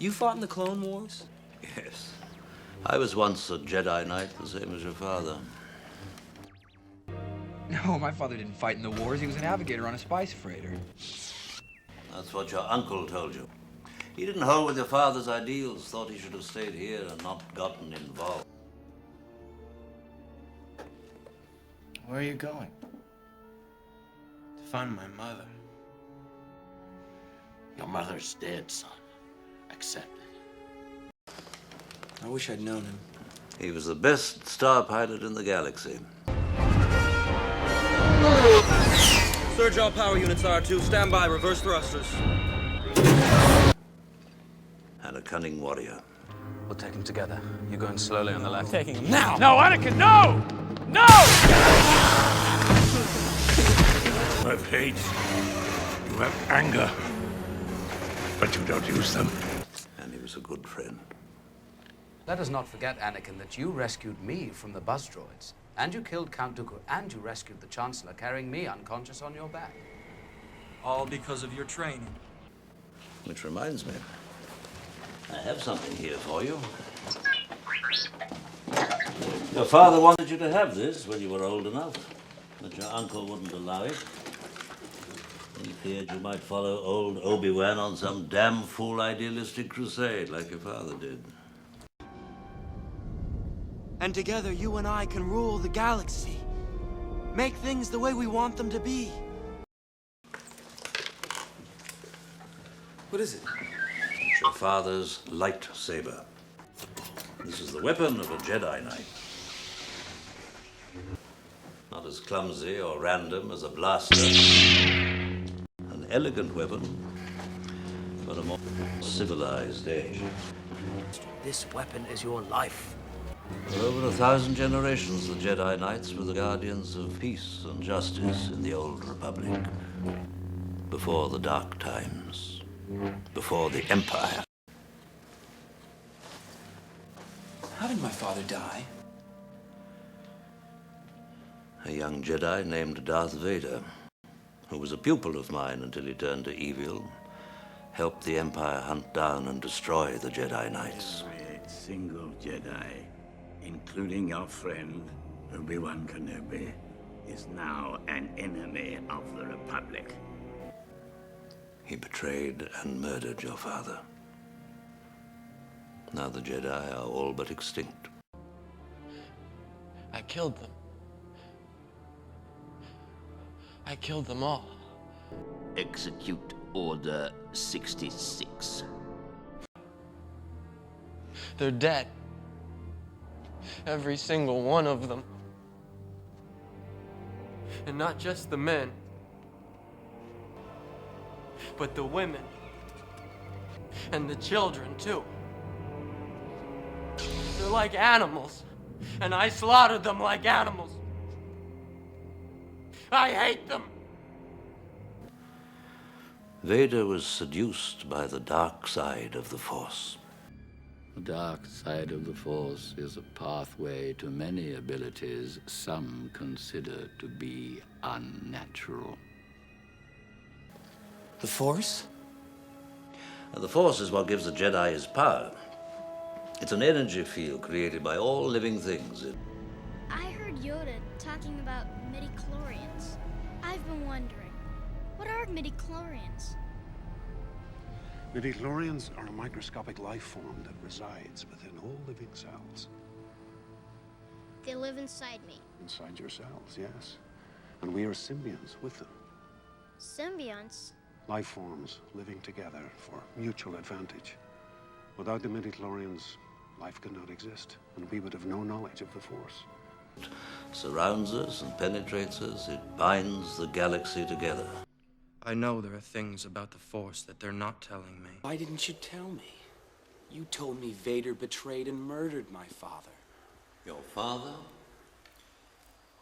You fought in the Clone Wars? Yes. I was once a Jedi Knight, the same as your father. No, my father didn't fight in the wars. He was a navigator on a spice freighter. That's what your uncle told you. He didn't hold with your father's ideals, thought he should have stayed here and not gotten involved. Where are you going? To find my mother. Your mother's dead, son. Accept it. I wish I'd known him. He was the best star pilot in the galaxy. Surge all power units R2, stand by, reverse thrusters. And a cunning warrior. We'll take him together. You're going slowly on the left. Taking him now! No, Anakin, no! No! You have hate. You have anger. But you don't use them. And he was a good friend. Let us not forget, Anakin, that you rescued me from the buzz droids. And you killed Count Dooku, and you rescued the Chancellor, carrying me unconscious on your back. All because of your training. Which reminds me, I have something here for you. Your father wanted you to have this when you were old enough, but your uncle wouldn't allow it. He feared you might follow old Obi-Wan on some damn fool idealistic crusade like your father did. And together, you and I can rule the galaxy. Make things the way we want them to be. What is it? It's your father's lightsaber. This is the weapon of a Jedi Knight. Not as clumsy or random as a blaster. An elegant weapon for a more civilized age. This weapon is your life. For over 1,000 generations, the Jedi Knights were the guardians of peace and justice in the Old Republic. Before the dark times. Before the Empire. How did my father die? A young Jedi named Darth Vader, who was a pupil of mine until he turned to evil, helped the Empire hunt down and destroy the Jedi Knights. Every single Jedi, including your friend, Obi-Wan Kenobi, is now an enemy of the Republic. He betrayed and murdered your father. Now the Jedi are all but extinct. I killed them. I killed them all. Execute Order 66. They're dead. Every single one of them. And not just the men, but the women. And the children, too. They're like animals, and I slaughtered them like animals. I hate them! Vader was seduced by the dark side of the Force. The dark side of the Force is a pathway to many abilities some consider to be unnatural. The Force? And the Force is what gives the Jedi his power. It's an energy field created by all living things. I heard Yoda talking about midi-chlorians. I've been wondering, what are midi-chlorians? Midi-chlorians are a microscopic life form that resides within all living cells. They live inside me. Inside your cells, yes. And we are symbionts with them. Symbionts? Life forms living together for mutual advantage. Without the midi-chlorians, life could not exist, and we would have no knowledge of the Force. It surrounds us and penetrates us. It binds the galaxy together. I know there are things about the Force that they're not telling me. Why didn't you tell me? You told me Vader betrayed and murdered my father. Your father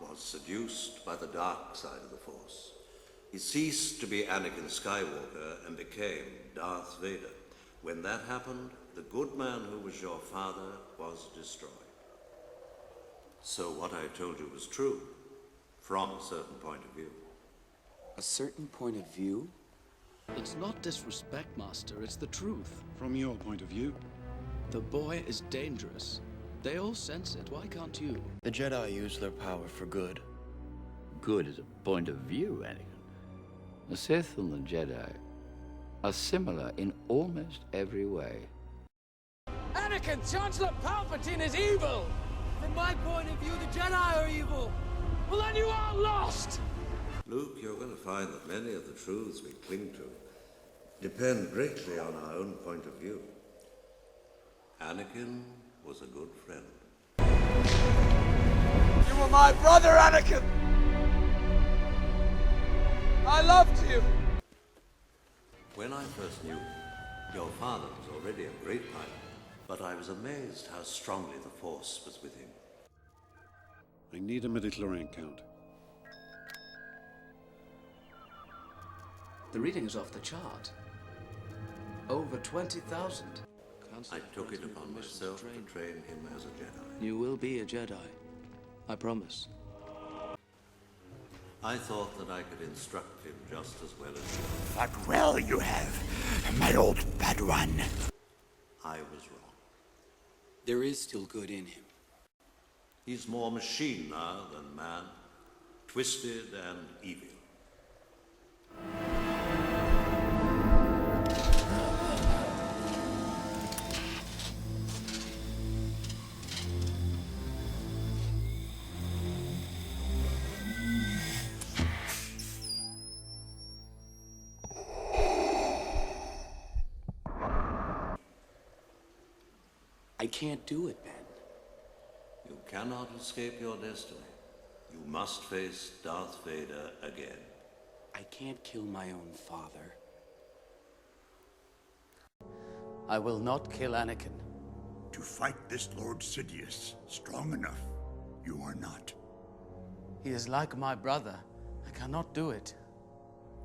was seduced by the dark side of the Force. He ceased to be Anakin Skywalker and became Darth Vader. When that happened, the good man who was your father was destroyed. So what I told you was true, from a certain point of view. A certain point of view? It's not disrespect, Master. It's the truth. From your point of view, The boy is dangerous. They all sense it. Why can't you? The Jedi use their power for good. Good is a point of view, Anakin. The Sith and the Jedi are similar in almost every way. Anakin, Chancellor Palpatine is evil! From my point of view, the Jedi are evil! Well, then you are lost! Luke, you're going to find that many of the truths we cling to depend greatly on our own point of view. Anakin was a good friend. You were my brother, Anakin! I loved you! When I first knew him, your father was already a great pilot, but I was amazed how strongly the Force was with him. I need a midichlorian count. The reading is off the chart. Over 20,000. I took it upon myself to train him as a Jedi. You will be a Jedi. I promise. I thought that I could instruct him just as well as you. But well you have, my old Padawan. I was wrong. There is still good in him. He's more machine now than man, twisted and evil. I can't do it, Ben. You cannot escape your destiny. You must face Darth Vader again. I can't kill my own father. I will not kill Anakin. To fight this Lord Sidious strong enough, you are not. He is like my brother. I cannot do it.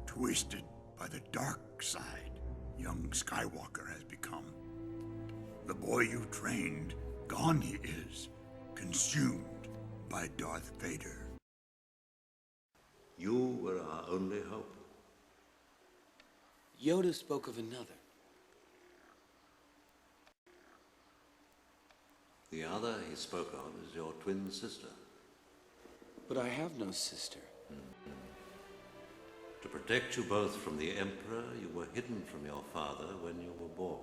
Twisted by the dark side, young Skywalker has become. The boy you trained, gone he is, consumed by Darth Vader. You were our only hope. Yoda spoke of another. The other he spoke of is your twin sister. But I have no sister. To protect you both from the Emperor, you were hidden from your father when you were born.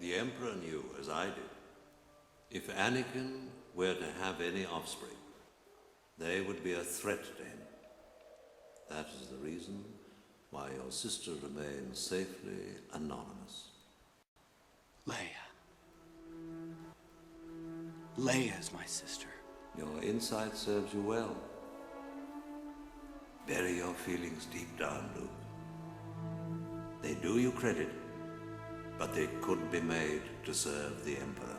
The Emperor knew, as I did, if Anakin were to have any offspring, they would be a threat to him. That is the reason why your sister remains safely anonymous. Leia. Leia is my sister. Your insight serves you well. Bury your feelings deep down, Luke. They do you credit, but they couldn't be made to serve the Emperor.